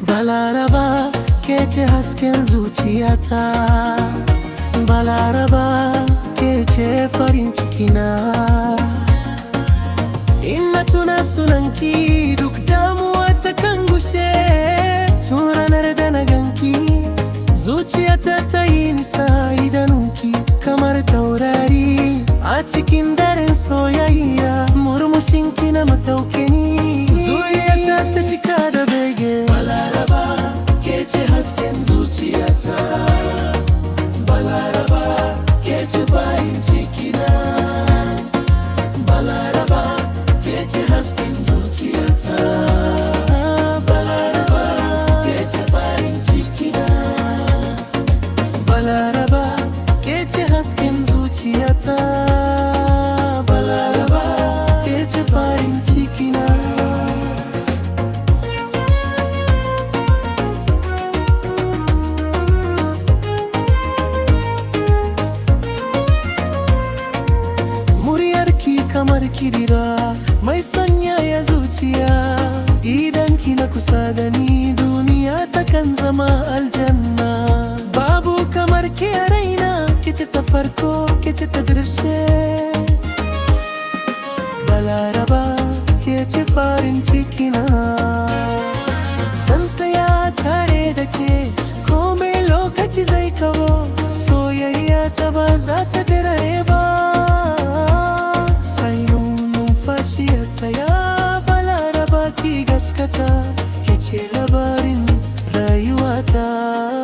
Balaraba ke ce hasken zuciyata, Balaraba ke ce farin cikina. In na tuna sunanki duk damuwa ta kan gushe. Tun ranar da na ganki zuciyata ta yi nisa, idanunki kamar taurari a cikin daren soyayya. Murmushinki na matauke ni, zuciyata ta cika da bege. Balaraba ke ce hasken zuciyata, Balaraba ke ce farin cikina. Balaraba ke ce hasken zuciyata, Balaraba ke ce farin cikina. Balaraba ke ce hasken zuciyata, Balaraba ke ce farin cikina. Kamar kirira mai sanyaya zuciya, idanki na kusa da ni duniya ta kan zama aljanna. Babu kamar ki a raina, ki ce ta farko, ki ce ta ƙarshe. Balaraba ke ce farin cikina, zan tsaya tare da ke komai lokaci zai kawo. Soyayya ta ba za ta dare ba, ya tsaya. Balaraba ki gaskata, ke ce labarin rayuwata.